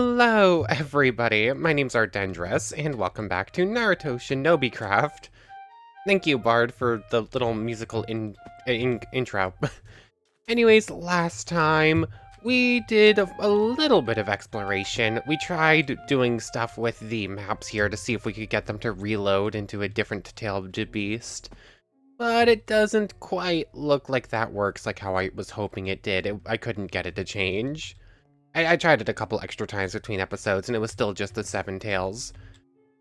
Hello, everybody. My name's Ardendris, and welcome back to Naruto ShinobiCraft. Thank you, Bard, for the little musical intro. Anyways, last time we did a little bit of exploration. We tried doing stuff with the maps here to see if we could get them to reload into a different tailed beast. But it doesn't quite look like that works like how I was hoping it did. I couldn't get it to change. I tried it a couple extra times between episodes, and it was still just the 7 tails.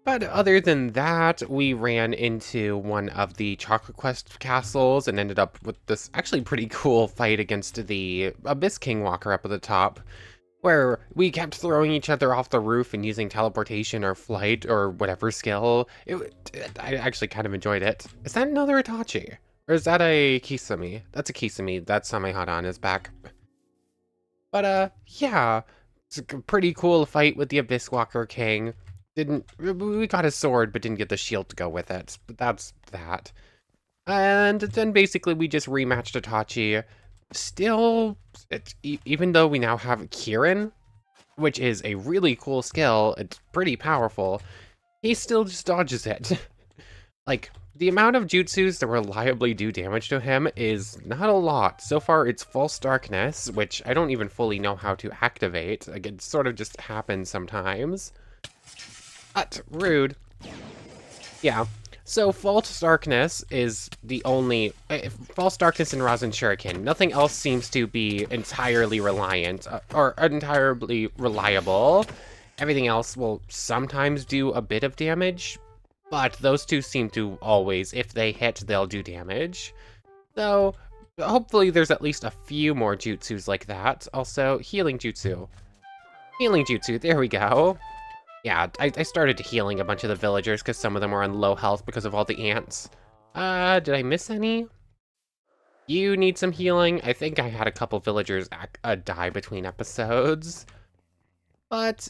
But other than that, we ran into one of the Chakra Quest castles and ended up with this actually pretty cool fight against the Abyss King Walker up at the top, where we kept throwing each other off the roof and using teleportation or flight or whatever skill. I actually kind of enjoyed it. Is that another Itachi? Or is that a Kisame? That's a Kisame. That's Samahadan is back. But, yeah, it's a pretty cool fight with the Abyss Walker King. We got his sword, but didn't get the shield to go with it. But that's that. And then basically we just rematched Itachi. Still, even though we now have Kirin, which is a really cool skill, it's pretty powerful, he still just dodges it. Like, the amount of jutsus that reliably do damage to him is not a lot. So far, it's False Darkness, which I don't even fully know how to activate. Like, it sort of just happens sometimes. Rude. Yeah. So, False Darkness is the only... False Darkness and Rasen Shuriken. Nothing else seems to be entirely reliant, or entirely reliable. Everything else will sometimes do a bit of damage, but those two seem to always, if they hit, they'll do damage. So, hopefully there's at least a few more jutsus like that. Also, healing jutsu. Healing jutsu, there we go. Yeah, I started healing a bunch of the villagers because some of them were on low health because of all the ants. Did I miss any? You need some healing? I think I had a couple villagers die between episodes. But,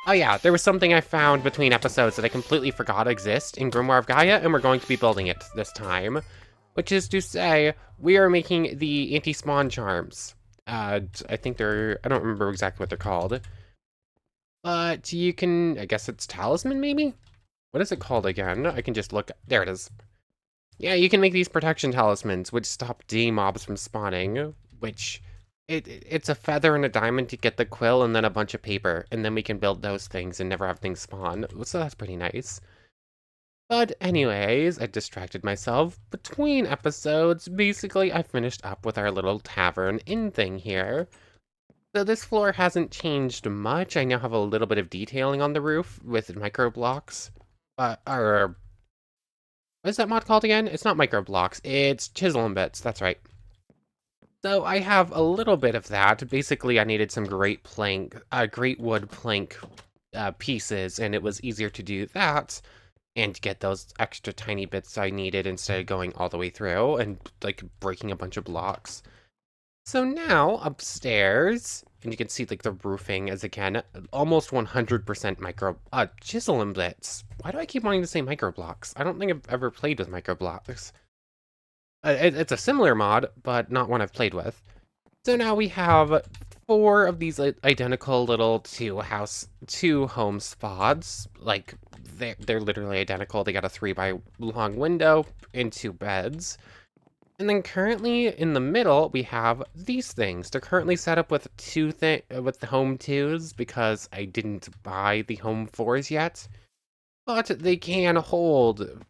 oh yeah, there was something I found between episodes that I completely forgot exist in Grimoire of Gaia, and we're going to be building it this time. Which is to say, we are making the anti-spawn charms. I think I don't remember exactly what they're called. But you can, I guess it's talisman maybe? What is it called again? I can just look, there it is. Yeah, you can make these protection talismans, which stop D-mobs from spawning, which... It's a feather and a diamond to get the quill and then a bunch of paper, and then we can build those things and never have things spawn, so that's pretty nice. But anyways, I distracted myself. Between episodes, basically I finished up with our little tavern inn thing here. So this floor hasn't changed much. I now have a little bit of detailing on the roof with micro blocks. What is that mod called again? It's not micro blocks, it's chisel and bits, that's right. So I have a little bit of that. Basically, I needed some great wood plank pieces, and it was easier to do that and get those extra tiny bits I needed instead of going all the way through and like breaking a bunch of blocks. So now upstairs, and you can see like the roofing is again almost 100% micro chisel and bits. Why do I keep wanting to say micro blocks? I don't think I've ever played with micro blocks. It's a similar mod, but not one I've played with. So now we have 4 of these identical little two home spots. Like, they're literally identical. They got a 3x long window and 2 beds. And then currently in the middle, we have these things. They're currently set up with with the home 2s because I didn't buy the home 4s yet. But they can hold...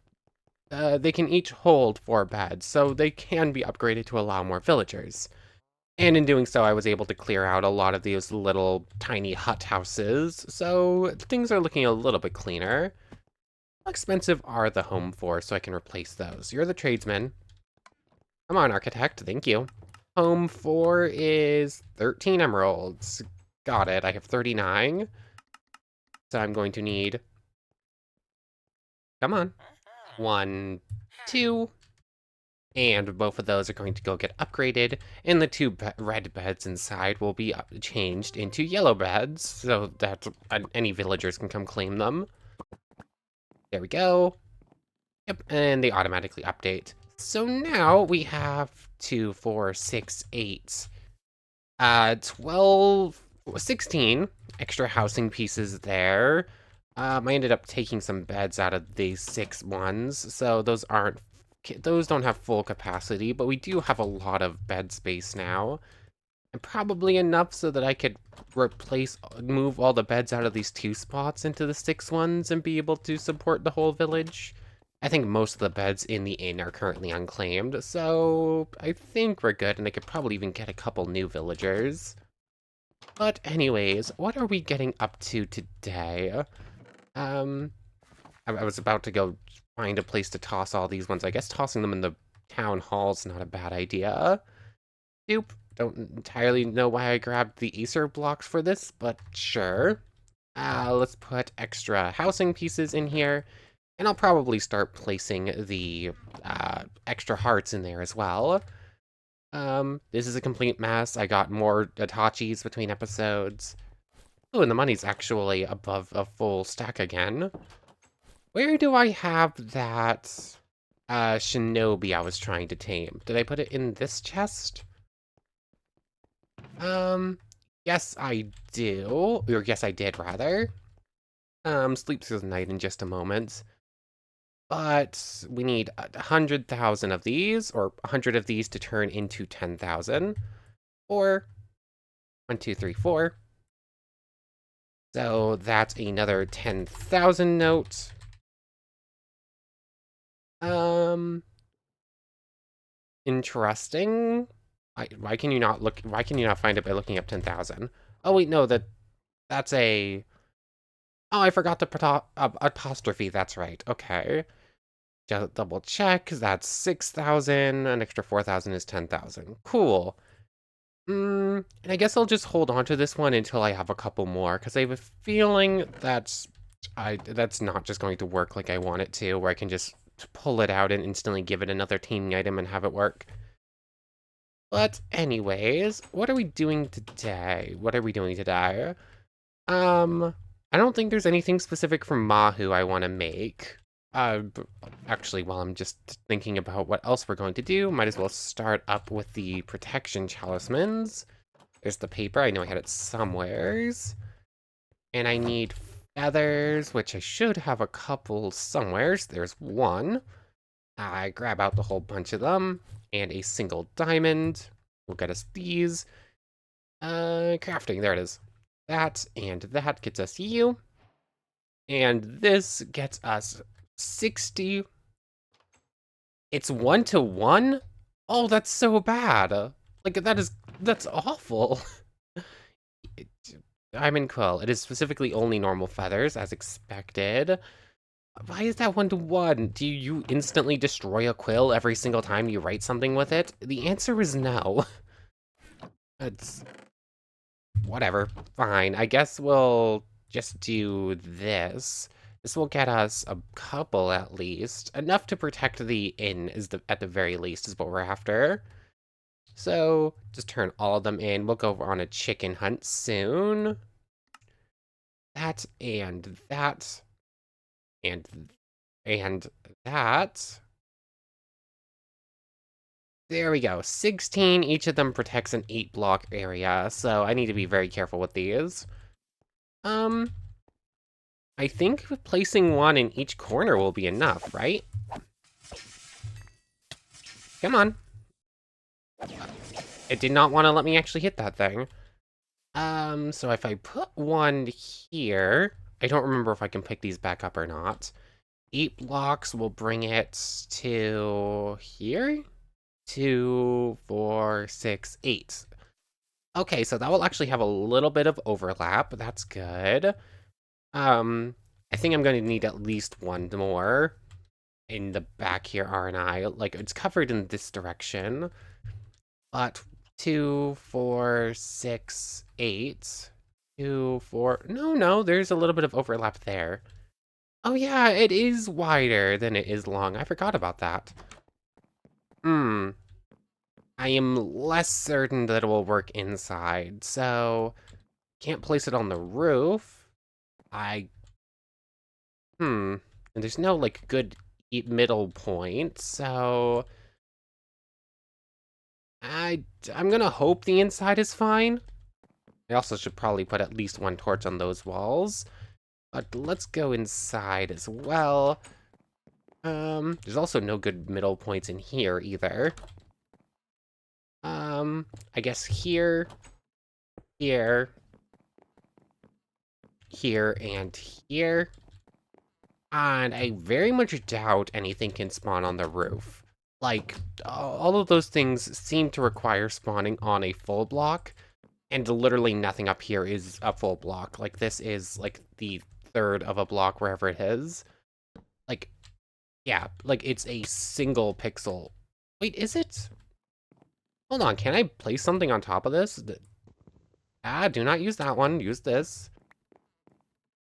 they can each hold 4 beds, so they can be upgraded to allow more villagers. And in doing so, I was able to clear out a lot of these little tiny hut houses, so things are looking a little bit cleaner. How expensive are the home 4 so I can replace those? You're the tradesman. Come on, architect, thank you. Home 4 is 13 emeralds. Got it, I have 39. So I'm going to need... Come on. 1, 2, and both of those are going to go get upgraded, and the 2 red beds inside will be changed into yellow beds, so that any villagers can come claim them. There we go. Yep, and they automatically update. So now we have 2, 4, 6, 8. 12, 16 extra housing pieces there. I ended up taking some beds out of these 6 ones, so those don't have full capacity, but we do have a lot of bed space now. And probably enough so that I could move all the beds out of these 2 spots into the 6 ones and be able to support the whole village. I think most of the beds in the inn are currently unclaimed, so I think we're good, and I could probably even get a couple new villagers. But anyways, what are we getting up to today? Um, I was about to go find a place to toss all these ones. I guess tossing them in the town hall's not a bad idea. Nope. Don't entirely know why I grabbed the Acer blocks for this, but sure. Let's put extra housing pieces in here, and I'll probably start placing the extra hearts in there as well. This is a complete mess. I got more Itachis between episodes. Oh, and the money's actually above a full stack again. Where do I have that Shinobi I was trying to tame? Did I put it in this chest? Yes I do. Or yes I did, rather. Sleep through the night in just a moment. But we need 100,000 of these, or 100 of these to turn into 10,000. Or 1, 2, 3, 4. So that's another 10,000 note. Interesting. Why can you not find it by looking up 10,000? Oh wait, no, that's a... Oh, I forgot the apostrophe, that's right. Okay. Just double check, that's 6,000, an extra 4,000 is 10,000. Cool. And I guess I'll just hold on to this one until I have a couple more, because I have a feeling that's not just going to work like I want it to, where I can just pull it out and instantly give it another teaming item and have it work. But anyways, what are we doing today? I don't think there's anything specific for Mahu I want to make. Actually, while I'm just thinking about what else we're going to do, might as well start up with the protection talismans. There's the paper, I know I had it somewheres. And I need feathers, which I should have a couple somewheres. There's one. I grab out the whole bunch of them, and a single diamond will get us these. Crafting, there it is. That and that gets us you. And this gets us 60. It's 1-to-1? Oh, that's so bad. Like, that's awful. Diamond quill. It is specifically only normal feathers, as expected. Why is that 1-to-1? Do you instantly destroy a quill every single time you write something with it? The answer is no. It's... whatever. Fine. I guess we'll just do this. This will get us a couple at least. Enough to protect the inn at the very least is what we're after. So just turn all of them in. We'll go on a chicken hunt soon. That and that. And that. There we go. 16. Each of them protects an 8-block area, so I need to be very careful with these. I think placing one in each corner will be enough, right? Come on. It did not want to let me actually hit that thing. So if I put one here, I don't remember if I can pick these back up or not. 8 blocks will bring it to here? 2, 4, 6, 8. Okay, so that will actually have a little bit of overlap. That's good. I think I'm going to need at least one more in the back here, aren't I? Like, it's covered in this direction. But 2, 4, 6, 8. 2, 4... No, there's a little bit of overlap there. Oh yeah, it is wider than it is long. I forgot about that. I am less certain that it will work inside, so can't place it on the roof. And there's no, like, good middle point, so I'm gonna hope the inside is fine. I also should probably put at least one torch on those walls. But let's go inside as well. There's also no good middle points in here either. I guess here, here, here, and here. And I very much doubt anything can spawn on the roof. Like, all of those things seem to require spawning on a full block, and literally nothing up here is a full block. Like, this is, like, the third of a block wherever it is. Like, yeah, like, it's a single pixel. Wait, is it? Hold on, can I place something on top of this? Do not use that one, use this.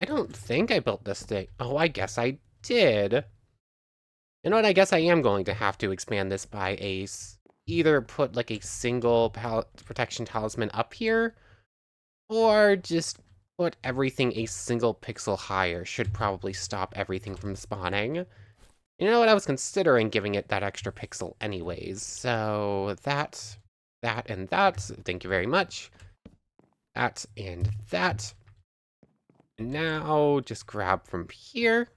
I don't think I built this thing. Oh, I guess I did. You know what, I guess I am going to have to expand this by either put like a single protection talisman up here, or just put everything a single pixel higher. Should probably stop everything from spawning. You know what, I was considering giving it that extra pixel anyways, so that, and that, thank you very much. That, and that. And now, just grab from here.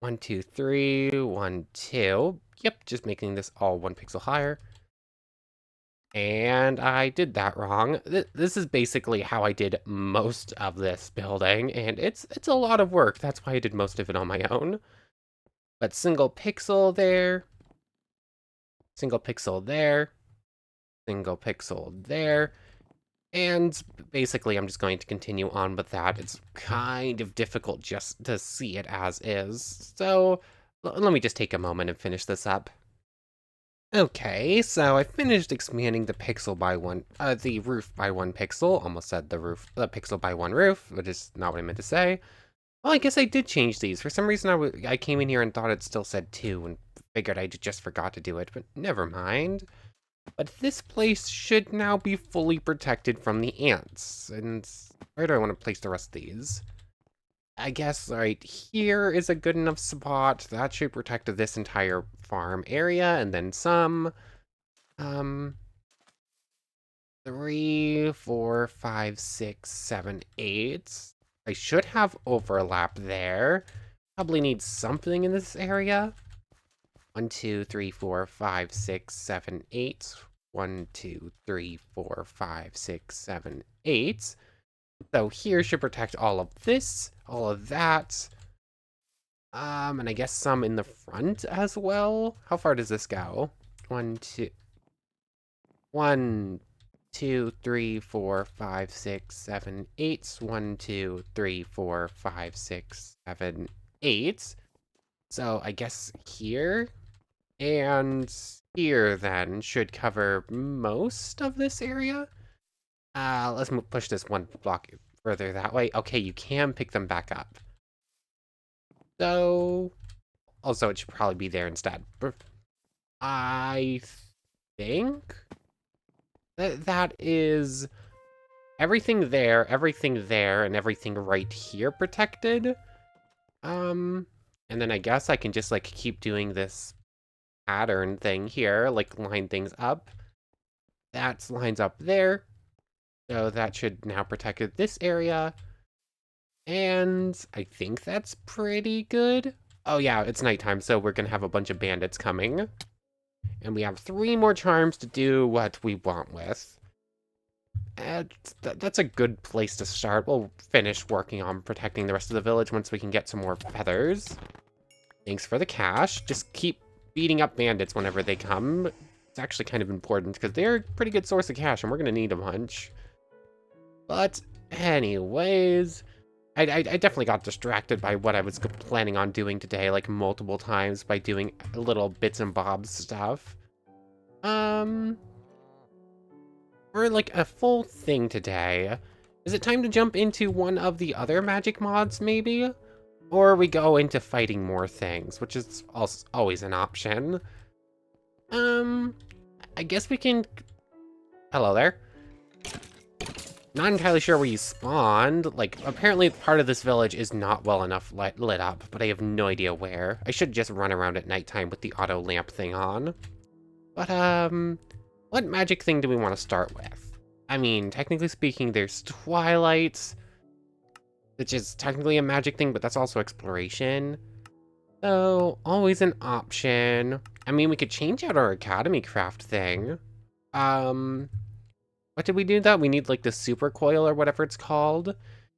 1, 2, 3, 1, 2. Yep, just making this all 1 pixel higher. And I did that wrong. This is basically how I did most of this building, and it's a lot of work. That's why I did most of it on my own. But single pixel there. Single pixel there. Single pixel there. And basically, I'm just going to continue on with that. It's kind of difficult just to see it as is. So let me just take a moment and finish this up. Okay, so I finished expanding the pixel by the roof by 1 pixel. Almost said the pixel by 1 roof, which is not what I meant to say. Well, I guess I did change these. For some reason, I came in here and thought it still said 2 and figured I just forgot to do it, but never mind. But this place should now be fully protected from the ants. And where do I want to place the rest of these? I guess right here is a good enough spot. That should protect this entire farm area, and then some. 3, 4, 5, 6, 7, 8. I should have overlap there. Probably need something in this area. 1, 2, 3, 4, 5, 6, 7, 8. 1, 2, 3, 4, 5, 6, 7, 8. So here should protect all of this, all of that. And I guess some in the front as well. How far does this go? 1, 2, 1, 2, 3, 4, 5, 6, 7, 8. 1, 2, 3, 4, 5, 6, 7, 8. So I guess here and here then should cover most of this area. Let's push this 1 block further that way. Okay, you can pick them back up. So, also it should probably be there instead. I think that is everything there, and everything right here protected. And then I guess I can just like keep doing this pattern thing here, like line things up. That lines up there. So that should now protect this area. And I think that's pretty good. Oh yeah, it's nighttime, so we're gonna have a bunch of bandits coming. And we have 3 more charms to do what we want with. And that's a good place to start. We'll finish working on protecting the rest of the village once we can get some more feathers. Thanks for the cash. Just keep beating up bandits whenever they come. It's actually kind of important because they're a pretty good source of cash and we're gonna need a bunch. But anyways, I definitely got distracted by what I was planning on doing today, like multiple times by doing little bits and bobs stuff. For like a full thing today, is it time to jump into one of the other magic mods maybe? Or we go into fighting more things, which is also always an option. I guess we can... Hello there. Not entirely sure where you spawned. Like, apparently part of this village is not well enough lit up, but I have no idea where. I should just run around at nighttime with the auto lamp thing on. But, what magic thing do we want to start with? I mean, technically speaking, there's Twilight, which is technically a magic thing, but that's also exploration. So, always an option. I mean, we could change out our Academy Craft thing. What did we do that? We need, like, the super coil or whatever it's called.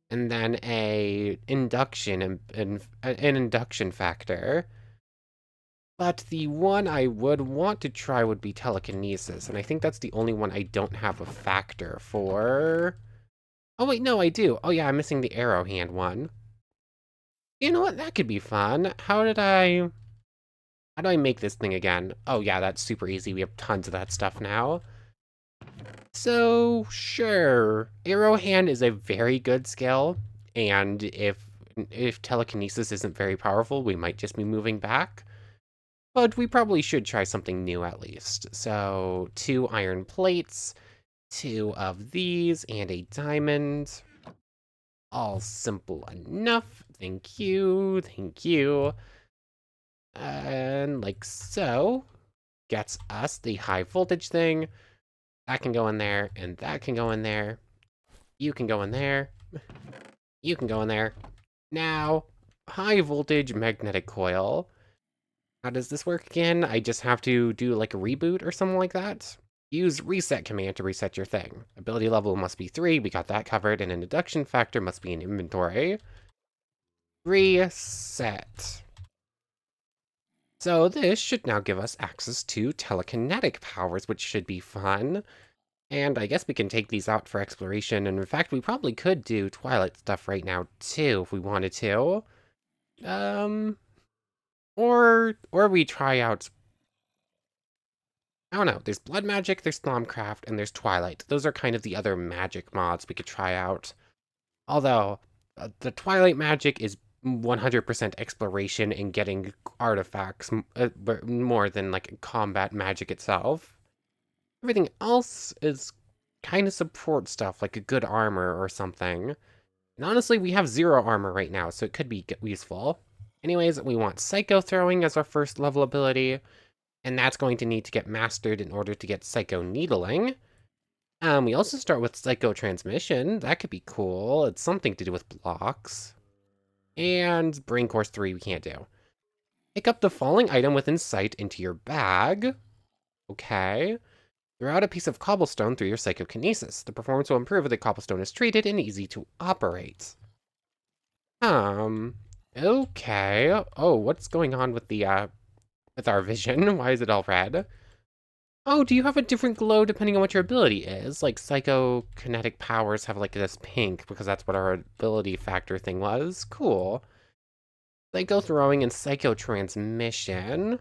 And then a induction and an induction factor. But the one I would want to try would be telekinesis, and I think that's the only one I don't have a factor for. Oh wait, no, I do. Oh yeah, I'm missing the arrow hand one. You know what? That could be fun. How do I make this thing again? Oh yeah, that's super easy. We have tons of that stuff now. So, sure. Arrow hand is a very good skill, and if telekinesis isn't very powerful, we might just be moving back. But we probably should try something new at least. So, 2 iron plates, 2 of these, and a diamond. All simple enough. Thank you, thank you. And like so, gets us the high voltage thing. That can go in there, and that can go in there. You can go in there. You can go in there. Now, high voltage magnetic coil. How does this work again? I just have to do like a reboot or something like that? Use reset command to reset your thing. Ability level must be 3, we got that covered, and an induction factor must be in inventory. Reset. So this should now give us access to telekinetic powers, which should be fun. And I guess we can take these out for exploration, and in fact, we probably could do Twilight stuff right now, too, if we wanted to. Or we try out... I don't know, there's Blood Magic, there's Thaumcraft, and there's Twilight. Those are kind of the other magic mods we could try out. Although, the Twilight magic is 100% exploration and getting artifacts more than, like, combat magic itself. Everything else is kind of support stuff, like a good armor or something. And honestly, we have 0 armor right now, so it could be useful. Anyways, we want Psycho Throwing as our first level ability, and that's going to need to get mastered in order to get Psycho Needling. We also start with Psycho Transmission. That could be cool. It's something to do with blocks. And Brain Course 3 we can't do. Pick up the following item within sight into your bag. Okay. Throw out a piece of cobblestone through your psychokinesis. The performance will improve if the cobblestone is treated and easy to operate. Okay. Oh, what's going on with the, with our vision? Why is it all red? Oh, do you have a different glow depending on what your ability is? Like, psychokinetic powers have, like, this pink, because that's what our ability factor thing was. Cool. Psycho Throwing and Psycho Transmission.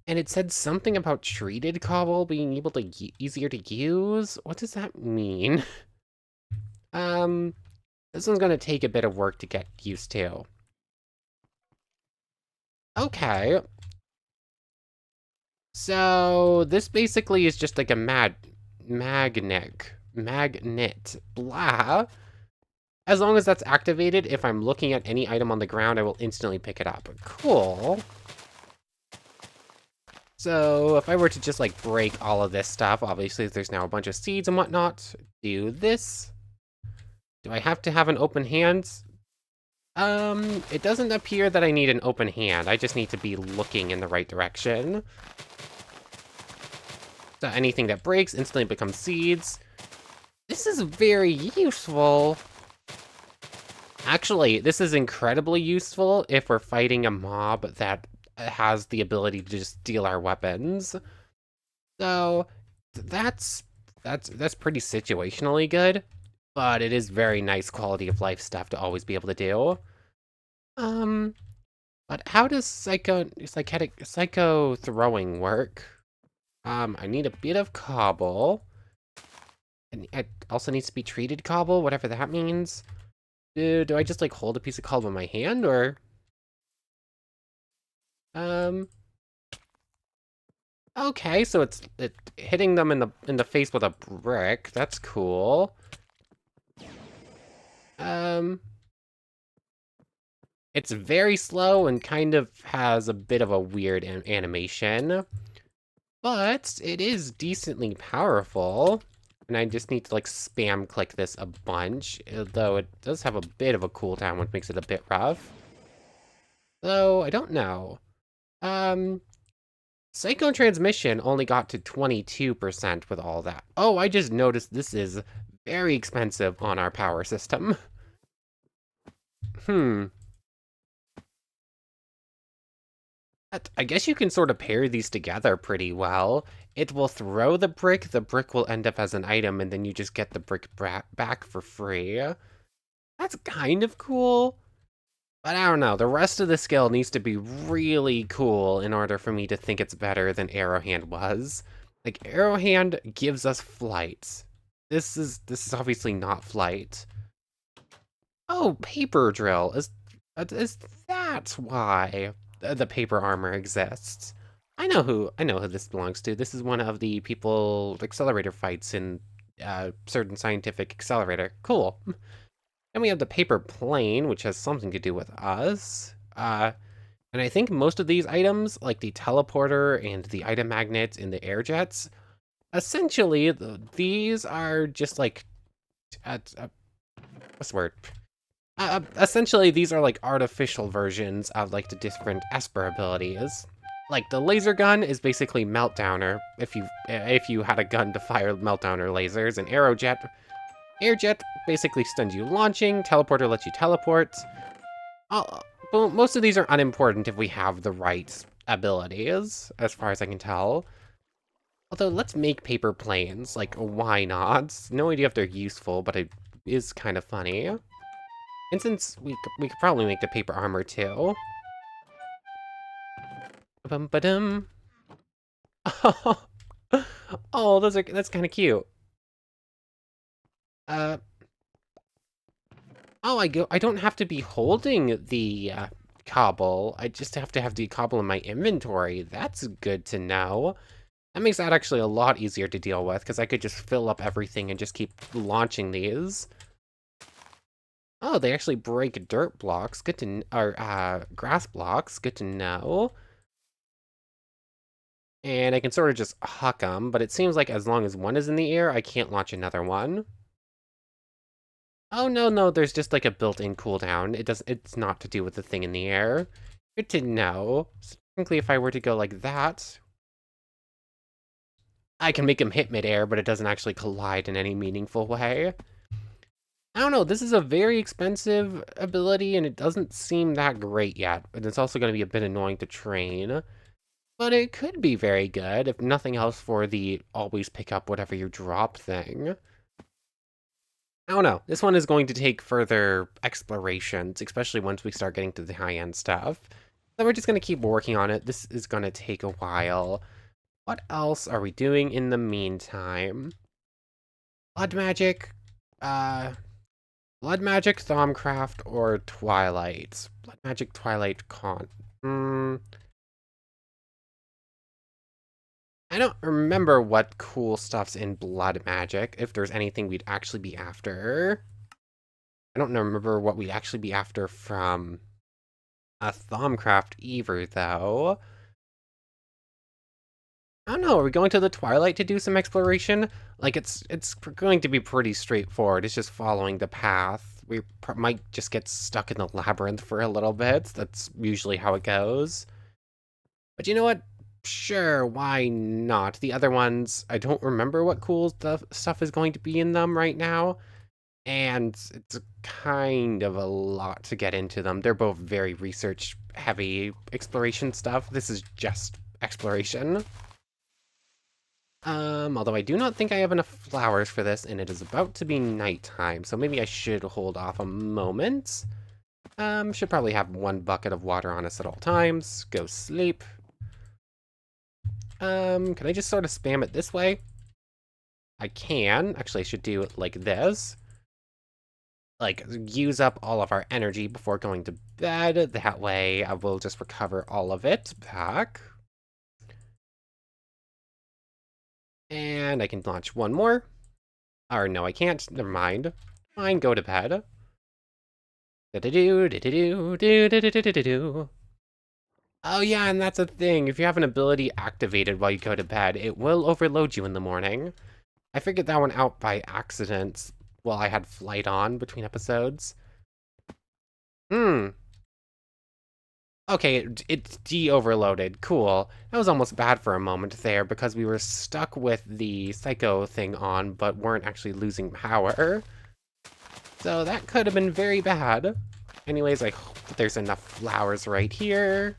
And it said something about treated cobble being able to easier to use. What does that mean? This one's gonna take a bit of work to get used to. Okay. So this basically is just like a magnet, blah. As long as that's activated, if I'm looking at any item on the ground, I will instantly pick it up. Cool. So if I were to just like break all of this stuff, obviously there's now a bunch of seeds and whatnot. Do this. Do I have to have an open hand? It doesn't appear that I need an open hand. I just need to be looking in the right direction. So anything that breaks instantly becomes seeds. This is very useful. Actually, this is incredibly useful if we're fighting a mob that has the ability to just steal our weapons. So that's pretty situationally good, but it is very nice quality of life stuff to always be able to do. But how does psycho throwing work? I need a bit of cobble. And it also needs to be treated cobble, whatever that means. Do I just like hold a piece of cobble in my hand, or? Okay, so it's hitting them in the face with a brick. That's cool. It's very slow and kind of has a bit of a weird animation, but it is decently powerful. And I just need to like spam click this a bunch, though it does have a bit of a cooldown, which makes it a bit rough. Though, I don't know. Um, Psycho Transmission only got to 22% with all that. Oh, I just noticed this is very expensive on our power system. Hmm. I guess you can sort of pair these together pretty well. It will throw the brick will end up as an item, and then you just get the brick back for free. That's kind of cool. But I don't know, the rest of the skill needs to be really cool in order for me to think it's better than Arrow Hand was. Like, Arrow Hand gives us flight. This is obviously not flight. Oh, Paper Drill. Is that why the paper armor exists? I know who this belongs to. This is one of the people accelerator fights in certain scientific accelerator. Cool. Then we have the paper plane, which has something to do with us. And I think most of these items, like the teleporter and the item magnets and the air jets, essentially, these are just like, what's the word? Essentially, these are like artificial versions of like the different Esper abilities. Like the laser gun is basically Meltdowner if you had a gun to fire Meltdowner lasers, and Air jet basically stuns you launching, teleporter lets you teleport. Well, most of these are unimportant if we have the right abilities, as far as I can tell. Although, let's make paper planes. Like, why not? No idea if they're useful, but it is kind of funny. And since we could probably make the paper armor too. Bum-ba-dum. Oh, that's kind of cute. Uh, oh, I don't have to be holding the cobble. I just have to have the cobble in my inventory. That's good to know. That makes that actually a lot easier to deal with, because I could just fill up everything and just keep launching these. Oh, they actually break dirt blocks. Good to or grass blocks. Good to know. And I can sort of just huck them, but it seems like as long as one is in the air, I can't launch another one. Oh, no, there's just like a built-in cooldown. It's not to do with the thing in the air. Good to know. So technically, if I were to go like that, I can make him hit midair, but it doesn't actually collide in any meaningful way. I don't know, this is a very expensive ability, and it doesn't seem that great yet, and it's also going to be a bit annoying to train. But it could be very good, if nothing else for the always pick up whatever you drop thing. I don't know, this one is going to take further explorations, especially once we start getting to the high-end stuff. So we're just going to keep working on it. This is going to take a while. What else are we doing in the meantime? Blood magic, Blood Magic, Thaumcraft, or Twilight? Blood Magic, Twilight, Con. I don't remember what cool stuff's in Blood Magic, if there's anything we'd actually be after. I don't remember what we'd actually be after from a Thaumcraft either, though. I don't know, are we going to the Twilight to do some exploration? Like, it's going to be pretty straightforward. It's just following the path. We might just get stuck in the labyrinth for a little bit. That's usually how it goes. But you know what? Sure, why not? The other ones, I don't remember what cool stuff is going to be in them right now. And it's kind of a lot to get into them. They're both very research-heavy exploration stuff. This is just exploration. Although I do not think I have enough flowers for this, and it is about to be nighttime, so maybe I should hold off a moment. Should probably have one bucket of water on us at all times. Go sleep. Can I just sort of spam it this way? I can. Actually, I should do it like this. Like, use up all of our energy before going to bed. That way, I will just recover all of it back. And I can launch one more. Or no, I can't. Never mind. Fine, go to bed. Do-do-do, do-do-do, do-do-do-do-do-do. Oh yeah, and that's a thing. If you have an ability activated while you go to bed, it will overload you in the morning. I figured that one out by accident while I had flight on between episodes. Hmm. Okay, it's de-overloaded. Cool. That was almost bad for a moment there because we were stuck with the psycho thing on, but weren't actually losing power. So that could have been very bad. Anyways, I hope that there's enough flowers right here.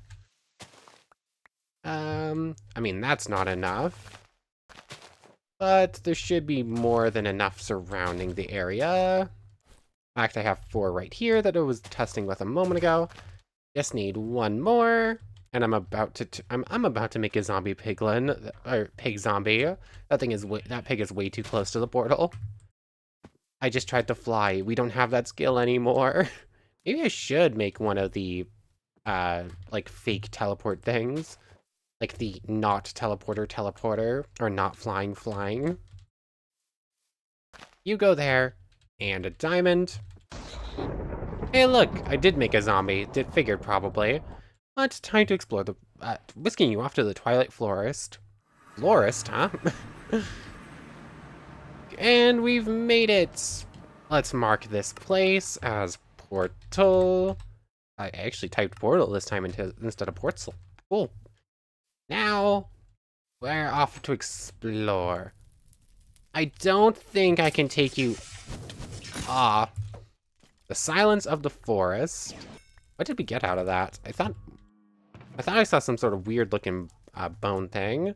I mean, that's not enough. But there should be more than enough surrounding the area. In fact, I have 4 right here that I was testing with a moment ago. Just need 1 more, and I'm about to make a zombie piglin, or pig zombie. That pig is way too close to the portal. I just tried to fly. We don't have that skill anymore. Maybe I should make one of the like fake teleport things, like the not teleporter, or not flying. You go there, and a diamond. Hey, look, I did make a zombie. Figured probably. But time to explore the, whisking you off to the Twilight Florist. Florist, huh? And we've made it. Let's mark this place as portal. I actually typed portal this time instead of portal. Cool. Now, we're off to explore. I don't think I can take you... Ah. The silence of the forest. What did we get out of that? I thought I saw some sort of weird looking bone thing,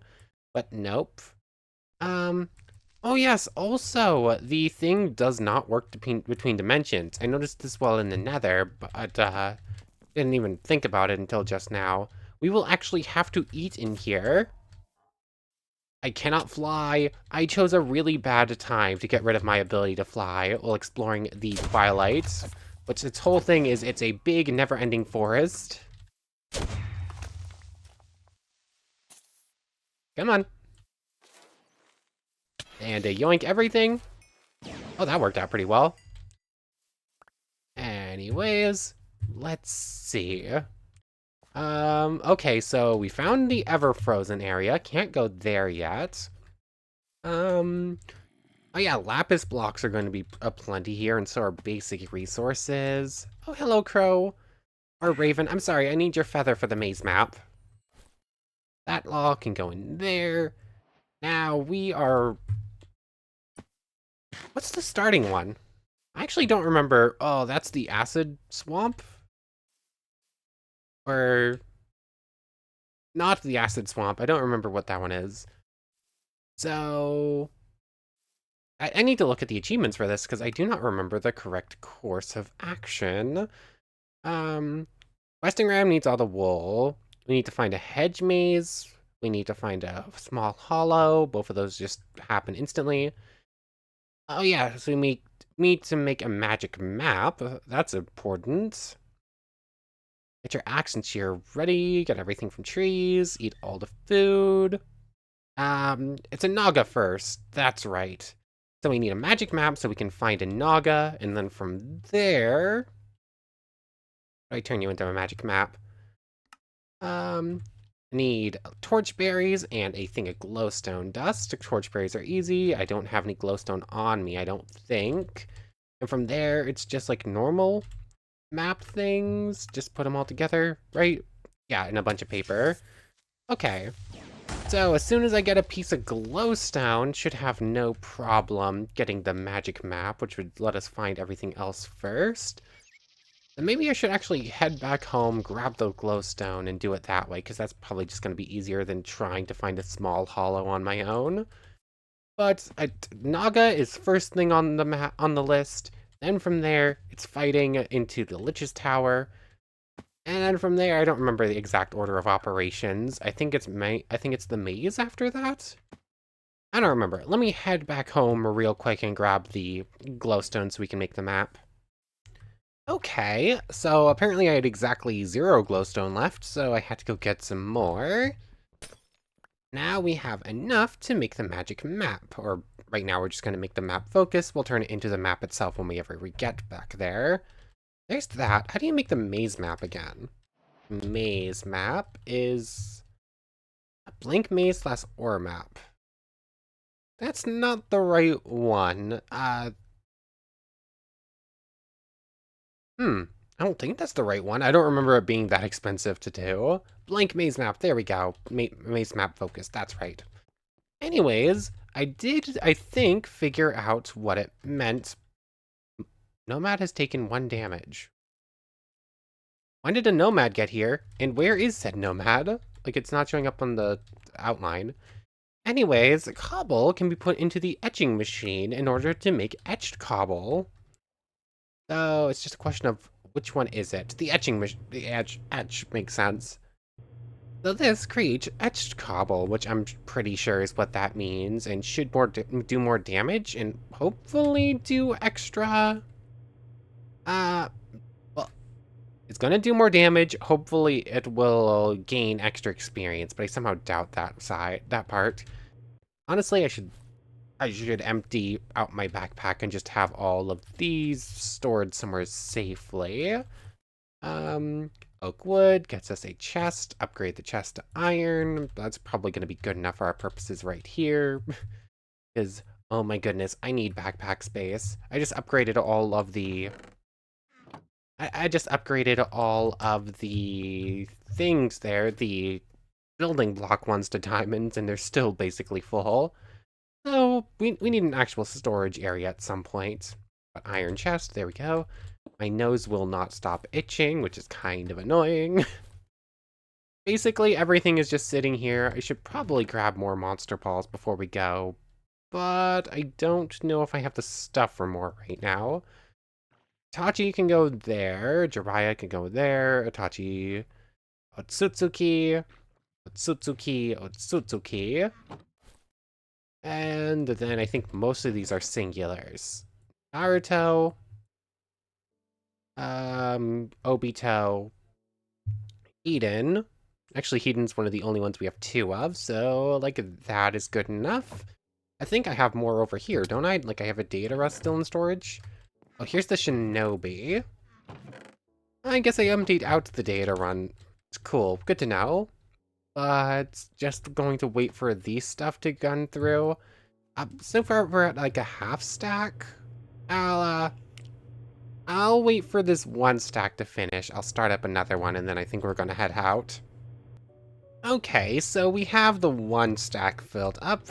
but nope. Oh yes, also, the thing does not work between dimensions. I noticed this while in the nether, but didn't even think about it until just now. We will actually have to eat in here. I cannot fly. I chose a really bad time to get rid of my ability to fly while exploring the Twilight, which its whole thing is it's a big, never-ending forest. Come on. And yoink everything. Oh, that worked out pretty well. Anyways, let's see. Okay, so we found the ever-frozen area. Can't go there yet. Oh yeah, lapis blocks are going to be aplenty here, and so are basic resources. Oh, hello, crow. Or raven. I'm sorry, I need your feather for the maze map. That all can go in there. Now we are... What's the starting one? I actually don't remember. Oh, that's the acid swamp? Or... Not the acid swamp. I don't remember what that one is. So... I need to look at the achievements for this, because I do not remember the correct course of action. Westing Ram needs all the wool. We need to find a hedge maze. We need to find a small hollow. Both of those just happen instantly. Oh yeah, so we need to make a magic map. That's important. Get your axe and shear ready. Get everything from trees. Eat all the food. It's a Naga first. That's right. So we need a magic map so we can find a Naga, and then from there... I turn you into a magic map. Need torch berries and a thing of glowstone dust. Torch berries are easy. I don't have any glowstone on me, I don't think. And from there, it's just like normal map things. Just put them all together, right? Yeah, in a bunch of paper. Okay. So as soon as I get a piece of glowstone, should have no problem getting the magic map, which would let us find everything else first. Then maybe I should actually head back home, grab the glowstone, and do it that way, because that's probably just going to be easier than trying to find a small hollow on my own. But Naga is first thing on the list. Then from there, it's fighting into the Lich's Tower. And then from there, I don't remember the exact order of operations. I think it's the maze after that? I don't remember. Let me head back home real quick and grab the glowstone so we can make the map. Okay, so apparently I had exactly 0 glowstone left, so I had to go get some more. Now we have enough to make the magic map, or right now we're just going to make the map focus. We'll turn it into the map itself when we get back there. There's that. How do you make the maze map again? Maze map is a blank maze slash ore map. That's not the right one. I don't think that's the right one. I don't remember it being that expensive to do. Blank maze map. There we go. Maze map focus. That's right. Anyways, I did, I think, figure out what it meant. Nomad has taken 1 damage. When did a nomad get here? And where is said nomad? Like, it's not showing up on the outline. Anyways, cobble can be put into the etching machine in order to make etched cobble. So it's just a question of which one is it? The etching machine, the etch makes sense. So this creates etched cobble, which I'm pretty sure is what that means, and should do more damage and hopefully do extra. Well, it's gonna do more damage. Hopefully, it will gain extra experience, but I somehow doubt that part. Honestly, I should empty out my backpack and just have all of these stored somewhere safely. Oak wood gets us a chest. Upgrade the chest to iron. That's probably going to be good enough for our purposes right here. Because, oh my goodness, I need backpack space. I just upgraded all of the... I just upgraded all of the things there, the building block ones to diamonds, and they're still basically full. So, we need an actual storage area at some point. But iron chest, there we go. My nose will not stop itching, which is kind of annoying. Basically, everything is just sitting here. I should probably grab more monster balls before we go, but I don't know if I have the stuff for more right now. Itachi can go there, Jiraiya can go there, Itachi, Otsutsuki, Otsutsuki, Otsutsuki. And then I think most of these are singulars. Naruto, Obito, Eden. Actually, Eden's one of the only ones we have 2 of, so, like, that is good enough. I think I have more over here, don't I? Like, I have a data rust still in storage. Oh, here's the Shinobi. I guess I emptied out the data run. It's cool, good to know. But just going to wait for these stuff to gun through. So far, we're at, like, a half stack. I'll wait for this 1 stack to finish. I'll start up another one, and then I think we're gonna head out. Okay, so we have the 1 stack filled up,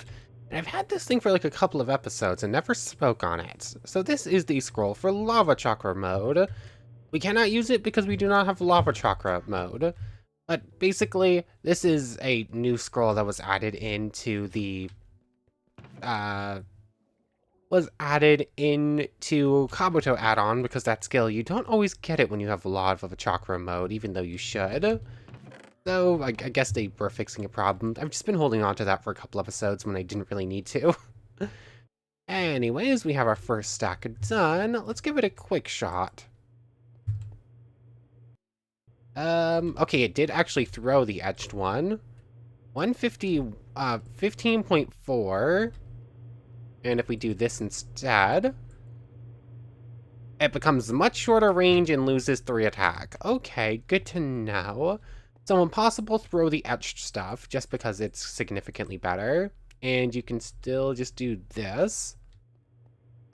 and I've had this thing for like a couple of episodes and never spoke on it. So this is the scroll for Lava Chakra mode. We cannot use it because we do not have Lava Chakra mode. But basically, this is a new scroll that was added into the Kabuto add-on, because that skill, you don't always get it when you have a lot of a chakra mode, even though you should. So, I guess they were fixing a problem. I've just been holding on to that for a couple episodes when I didn't really need to. Anyways, we have our first stack done. Let's give it a quick shot. Okay, it did actually throw the etched one. 150, 15.4. And if we do this instead, it becomes much shorter range and loses 3 attack. Okay, good to know. So impossible throw the etched stuff just because it's significantly better. And you can still just do this.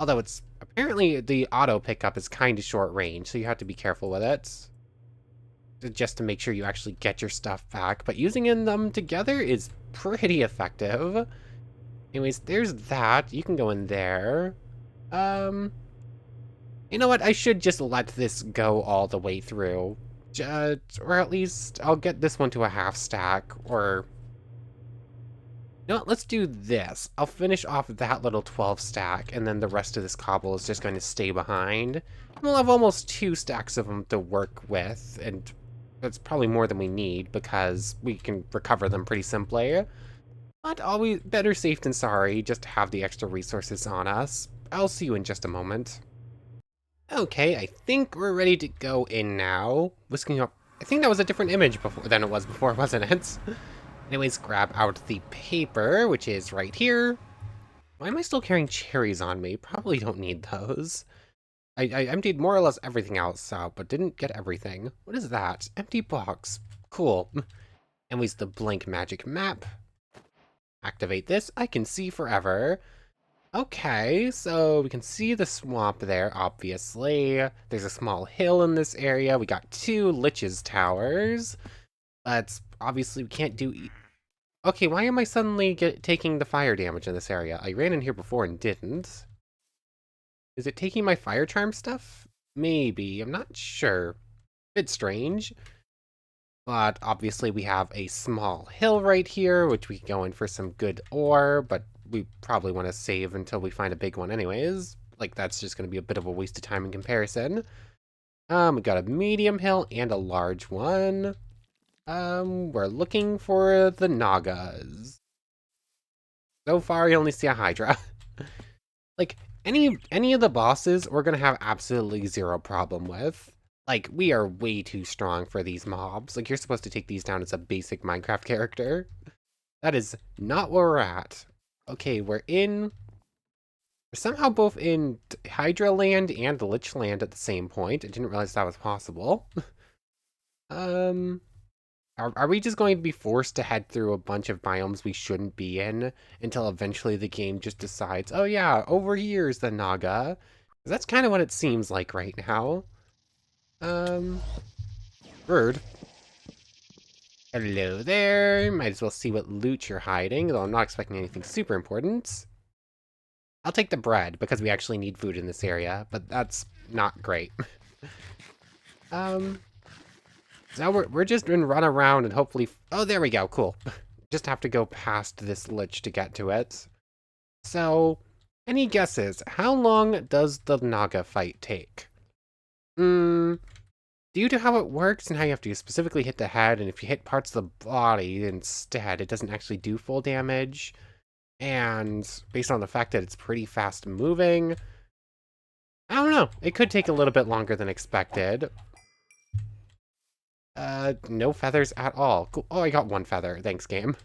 Although it's apparently the auto pickup is kind of short range, so you have to be careful with it. Just to make sure you actually get your stuff back. But using them together is pretty effective. Anyways, there's that. You can go in there. You know what? I should just let this go all the way through. Or at least I'll get this one to a half stack, or... You know what? Let's do this. I'll finish off that little 12 stack, and then the rest of this cobble is just going to stay behind. We'll have almost 2 stacks of them to work with, and that's probably more than we need, because we can recover them pretty simply. But always better safe than sorry, just to have the extra resources on us. I'll see you in just a moment. Okay, I think we're ready to go in now. Whisking up. I think that was a different image than it was before, wasn't it? Anyways, grab out the paper, which is right here. Why am I still carrying cherries on me? Probably don't need those. I emptied more or less everything else out, but didn't get everything. What is that? Empty box. Cool. And we use the blank magic map. Activate this. I can see forever. Okay, so we can see the swamp there, obviously. There's a small hill in this area. We got 2 Lich's towers. But obviously we can't do... Okay, why am I suddenly taking the fire damage in this area? I ran in here before and didn't. Is it taking my fire charm stuff? Maybe, I'm not sure. Bit strange. But obviously we have a small hill right here, which we can go in for some good ore, but we probably want to save until we find a big one anyways. Like, that's just going to be a bit of a waste of time in comparison. We got a medium hill and a large one. We're looking for the Nagas. So far, we only see a Hydra. Like, any of the bosses, we're gonna have absolutely zero problem with. Like, we are way too strong for these mobs. Like, you're supposed to take these down as a basic Minecraft character. That is not where we're at. Okay, we're somehow both in Hydra land and Lich land at the same point. I didn't realize that was possible. Are we just going to be forced to head through a bunch of biomes we shouldn't be in until eventually the game just decides, oh yeah, over here's the Naga? 'Cause that's kind of what it seems like right now. Rude. Hello there. Might as well see what loot you're hiding, though I'm not expecting anything super important. I'll take the bread, because we actually need food in this area, but that's not great. So we're just gonna run around and hopefully... Oh, there we go, cool. Just have to go past this lich to get to it. So, any guesses? How long does the Naga fight take? Due to how it works and how you have to specifically hit the head, and if you hit parts of the body instead, it doesn't actually do full damage. And based on the fact that it's pretty fast moving, I don't know. It could take a little bit longer than expected. No feathers at all. Cool. Oh, I got 1 feather. Thanks, game.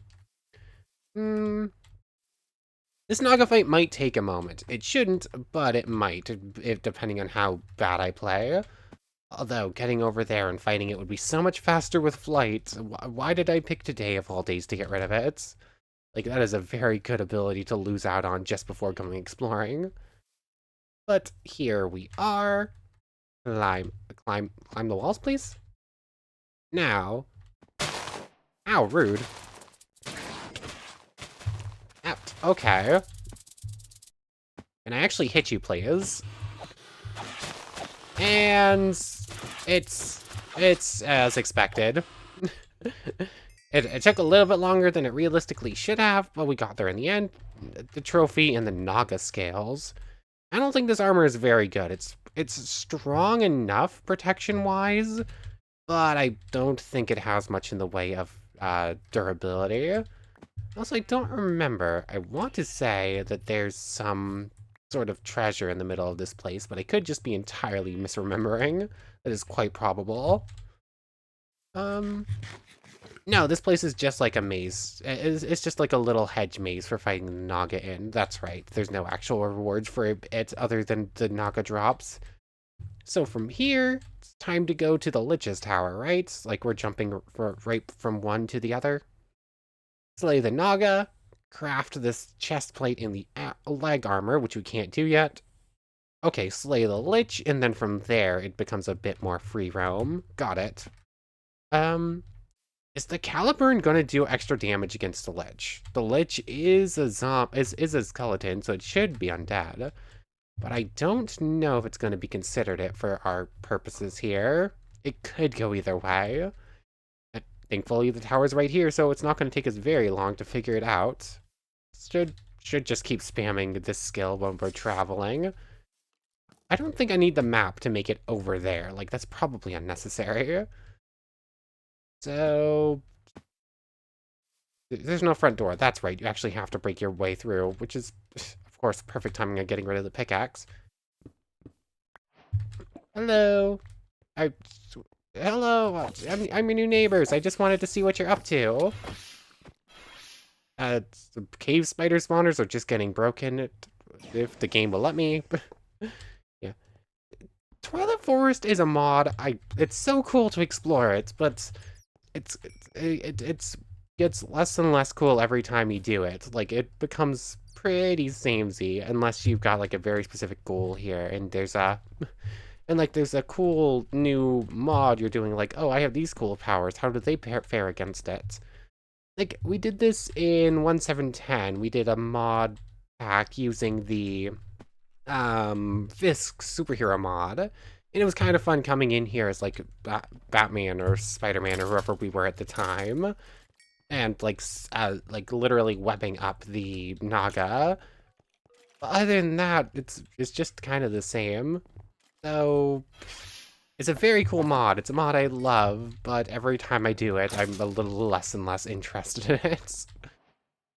This Naga fight might take a moment. It shouldn't, but it might, depending on how bad I play. Although, getting over there and fighting it would be so much faster with flight. Why did I pick today of all days to get rid of it? Like, that is a very good ability to lose out on just before going exploring. But here we are. Climb the walls, please. Now. Ow, rude. Ow, okay. Can I actually hit you, please? And it's as expected. It took a little bit longer than it realistically should have, but we got there in the end. The trophy and the Naga scales. I don't think this armor is very good. It's strong enough protection-wise, but I don't think it has much in the way of durability. Also, I don't remember. I want to say that there's some sort of treasure in the middle of this place, but I could just be entirely misremembering. That is quite probable. No, this place is just like a maze. It's just like a little hedge maze for fighting the Naga in. That's right. There's no actual rewards for it other than the Naga drops. So from here, it's time to go to the Lich's Tower, right? Like we're jumping right from one to the other. Slay the Naga, craft this chest plate in the leg armor, which we can't do yet. Okay, slay the Lich, and then from there, it becomes a bit more free roam. Got it. Is the Caliburn gonna do extra damage against the Lich? The Lich is a is a skeleton, so it should be undead. But I don't know if it's gonna be considered it for our purposes here. It could go either way. Thankfully, the tower's right here, so it's not gonna take us very long to figure it out. Should just keep spamming this skill when we're traveling. I don't think I need the map to make it over there. Like, that's probably unnecessary. So, there's no front door. That's right. You actually have to break your way through, which is, of course, perfect timing on getting rid of the pickaxe. Hello. Hello. I'm your new neighbors. I just wanted to see what you're up to. The cave spider spawners are just getting broken. If the game will let me. Yeah. Twilight Forest is a mod. It's so cool to explore it, but it's gets less and less cool every time you do it. Like, it becomes pretty samey unless you've got like a very specific goal here. And there's a cool new mod you're doing. Like, oh, I have these cool powers. How do they fare against it? Like, we did this in 1.7.10. We did a mod pack using the Fisk superhero mod, and it was kind of fun coming in here as like Batman or Spider-Man or whoever we were at the time, and like literally webbing up the Naga. But other than that, it's just kind of the same. So it's a very cool mod. It's a mod I love, but every time I do it, I'm a little less and less interested in it. So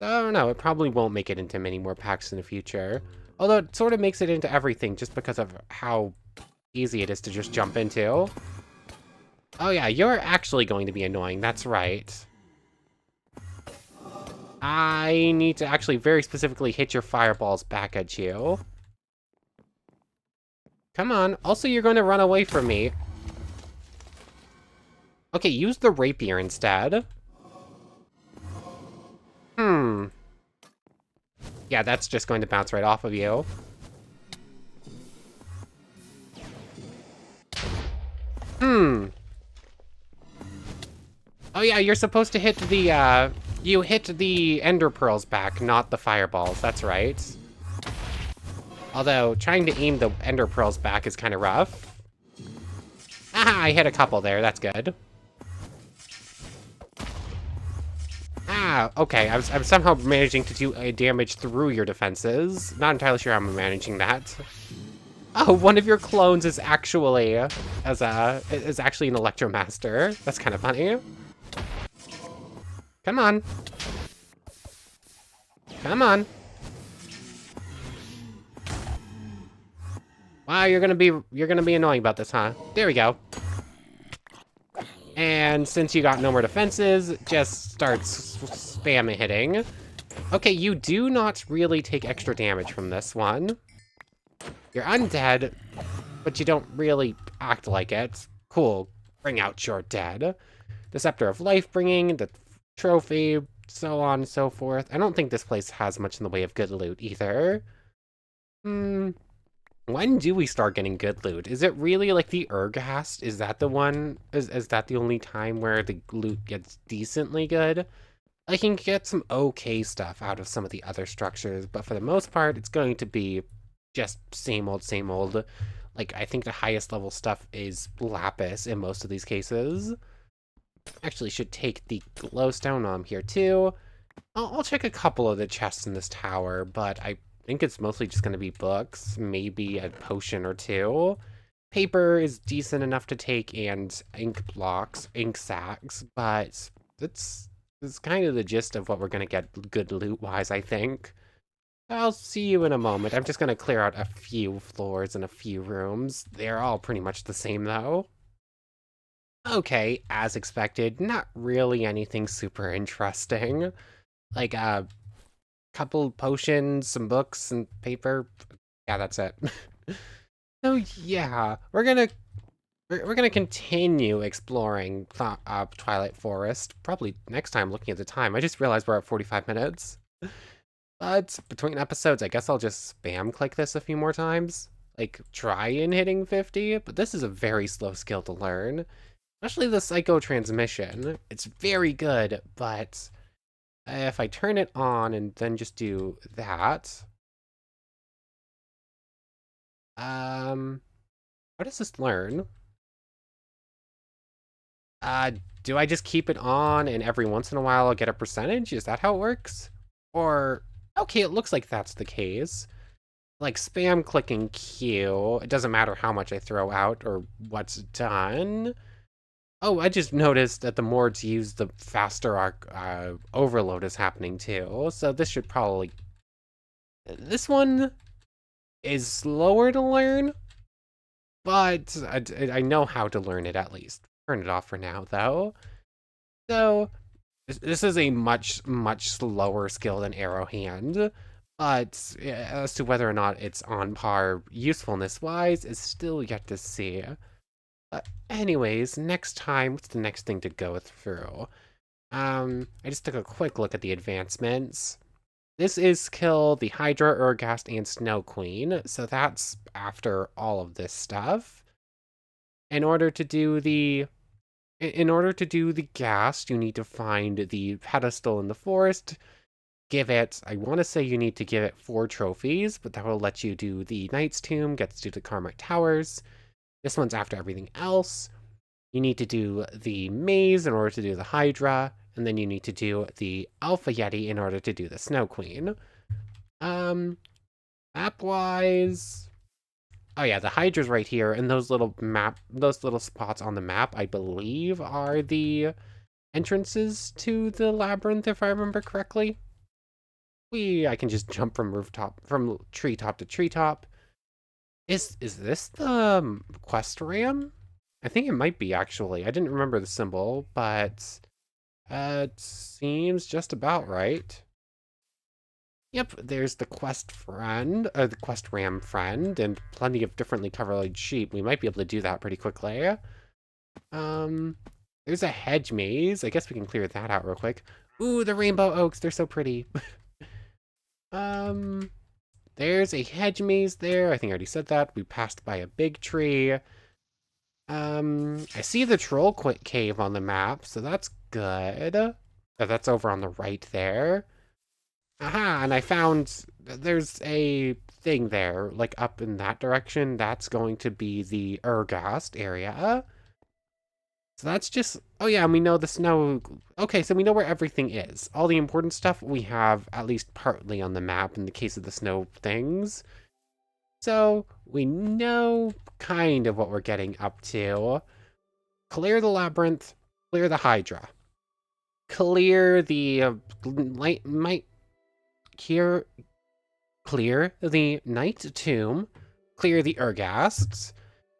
I don't know. It probably won't make it into many more packs in the future. Although it sort of makes it into everything just because of how easy it is to just jump into. Oh yeah, you're actually going to be annoying. That's right. I need to actually very specifically hit your fireballs back at you. Come on. Also, you're going to run away from me. Okay, use the rapier instead. Yeah, that's just going to bounce right off of you. Oh yeah, you're supposed to hit the, you hit the ender pearls back, not the fireballs. That's right. Although, trying to aim the ender pearls back is kind of rough. Ah, I hit a couple there. That's good. Ah, okay. I'm somehow managing to do damage through your defenses. Not entirely sure how I'm managing that. Oh, one of your clones is actually is actually an Electromaster. That's kind of funny. Come on. Come on. Wow, you're gonna be annoying about this, huh? There we go. And since you got no more defenses, just start spam hitting. Okay, you do not really take extra damage from this one. You're undead, but you don't really act like it. Cool. Bring out your dead. The Scepter of Life bringing, the trophy, so on and so forth. I don't think this place has much in the way of good loot either. When do we start getting good loot? Is it really like the Ergast? Is that the one? Is that the only time where the loot gets decently good? I can get some okay stuff out of some of the other structures, but for the most part, it's going to be just same old, same old. Like, I think the highest level stuff is Lapis in most of these cases. Actually, should take the glowstone on here too. I'll check a couple of the chests in this tower, but I think it's mostly just going to be books, maybe a potion or two. Paper is decent enough to take, and ink blocks, ink sacks, but it's kind of the gist of what we're going to get good loot-wise, I think. I'll see you in a moment. I'm just going to clear out a few floors and a few rooms. They're all pretty much the same, though. Okay, as expected, not really anything super interesting. Like, couple potions, some books, and paper. Yeah, that's it. So yeah, we're gonna continue exploring Twilight Forest. Probably next time, looking at the time. I just realized we're at 45 minutes. But between episodes, I guess I'll just spam click this a few more times. Like, try in hitting 50, but this is a very slow skill to learn. Especially the Psycho Transmission. It's very good, but if I turn it on and then just do that, how does this learn? Do I just keep it on and every once in a while I'll get a percentage? Is that how it works? Or, okay, it looks like that's the case. Like spam clicking Q, it doesn't matter how much I throw out or what's done. Oh, I just noticed that the more it's used, the faster our overload is happening too. So this should probably... This one is slower to learn, but I know how to learn it at least. Turn it off for now, though. So this is a much, much slower skill than Arrow Hand, But as to whether or not it's on par usefulness-wise is still yet to see. Anyways, next time, what's the next thing to go through? I just took a quick look at the advancements. This is kill the Hydra, Urgast, and Snow Queen, so that's after all of this stuff. In order to do the ghast, you need to find the pedestal in the forest. I want to say you need to give it 4 trophies, but that will let you do the Knight's Tomb, gets you to Karmic Towers. This one's after everything else. You need to do the maze in order to do the Hydra, and then you need to do the Alpha Yeti in order to do the Snow Queen. Map-wise... Oh yeah, the Hydra's right here, and those little spots on the map, I believe, are the entrances to the labyrinth, if I remember correctly. I can just jump from treetop to treetop. Is this the quest ram? I think it might be, actually. I didn't remember the symbol, but it seems just about right. Yep, there's the quest ram friend, and plenty of differently colored sheep. We might be able to do that pretty quickly. There's a hedge maze. I guess we can clear that out real quick. Ooh, the rainbow oaks, they're so pretty. There's a hedge maze there. I think I already said that. We passed by a big tree. I see the troll cave on the map, so that's good. That's over on the right there. Aha, and I found there's a thing there, like up in that direction. That's going to be the Urgast area. So that's just, oh yeah, and we know the snow. Okay, so we know where everything is. All the important stuff we have at least partly on the map in the case of the snow things. So we know kind of what we're getting up to. Clear the labyrinth, clear the Hydra. Clear the clear the Night Tomb, clear the Urgasts,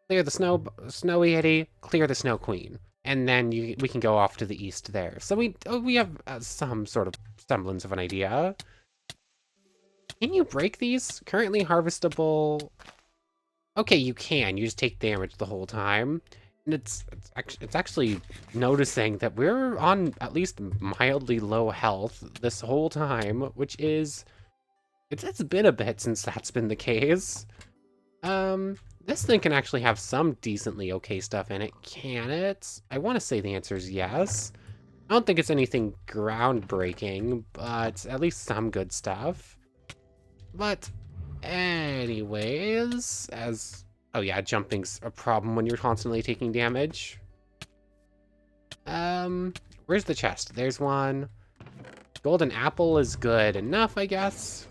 clear the Snowy Yeti, clear the Snow Queen, and then we can go off to the east there. So we have some sort of semblance of an idea. Can you break these? Currently harvestable. Okay, you can. You just take damage the whole time. And it's actually noticing that we're on at least mildly low health this whole time, which is it's been a bit since that's been the case. This thing can actually have some decently okay stuff in it, can it? I want to say the answer is yes. I don't think it's anything groundbreaking, but at least some good stuff. But anyways, oh yeah, jumping's a problem when you're constantly taking damage. Where's the chest? There's one. Golden apple is good enough, I guess.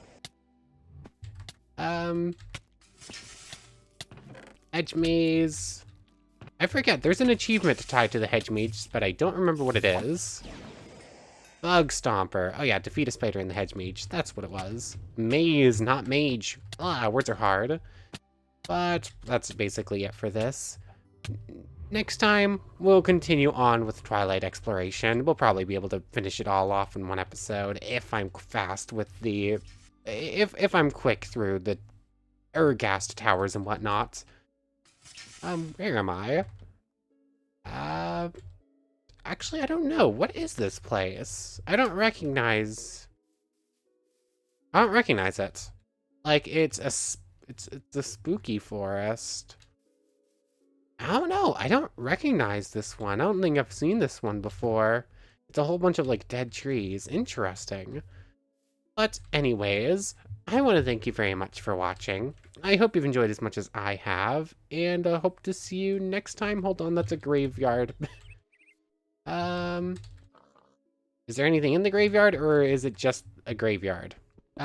Hedge maze. I forget, there's an achievement tied to the hedge maze, but I don't remember what it is. Bug Stomper. Oh yeah, defeat a spider in the hedge mage. That's what it was. Maze, not mage. Ah, words are hard. But that's basically it for this. Next time, we'll continue on with Twilight exploration. We'll probably be able to finish it all off in one episode if I'm fast with the... If I'm quick through the Urgast towers and whatnot. Where am I? Actually, I don't know. What is this place? I don't recognize it. Like, it's a spooky forest. I don't know. I don't recognize this one. I don't think I've seen this one before. It's a whole bunch of, like, dead trees. Interesting. But anyways, I want to thank you very much for watching. I hope you've enjoyed as much as I have, and I hope to see you next time. Hold on, that's a graveyard. Is there anything in the graveyard, or is it just a graveyard?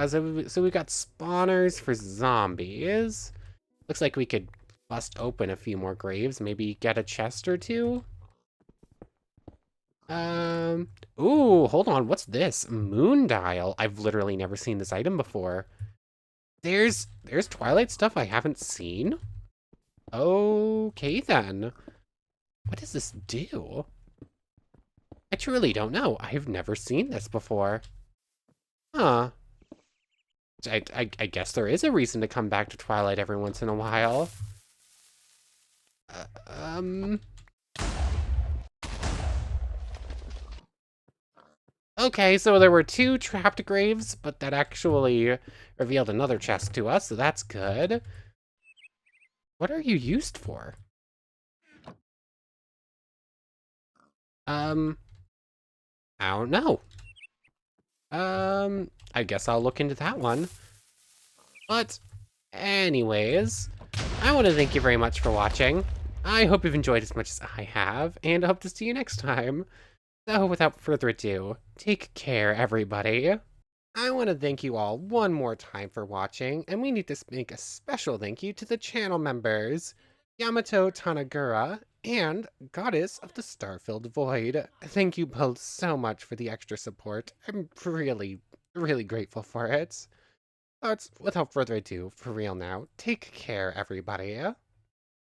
So we've got spawners for zombies. Looks like we could bust open a few more graves, maybe get a chest or two. Ooh, hold on, what's this? Moon dial. I've literally never seen this item before. There's Twilight stuff I haven't seen. Okay then. What does this do? I truly don't know. I've never seen this before. Huh. I guess there is a reason to come back to Twilight every once in a while. Um... Okay, so there were 2 trapped graves, but that actually revealed another chest to us, so that's good. What are you used for? I don't know. I guess I'll look into that one. But anyways, I want to thank you very much for watching. I hope you've enjoyed as much as I have, and I hope to see you next time. So without further ado, take care, everybody. I want to thank you all one more time for watching, and we need to make a special thank you to the channel members, Yamato Tanagura and Goddess of the Star-Filled Void. Thank you both so much for the extra support. I'm really, really grateful for it. But without further ado, for real now, take care, everybody.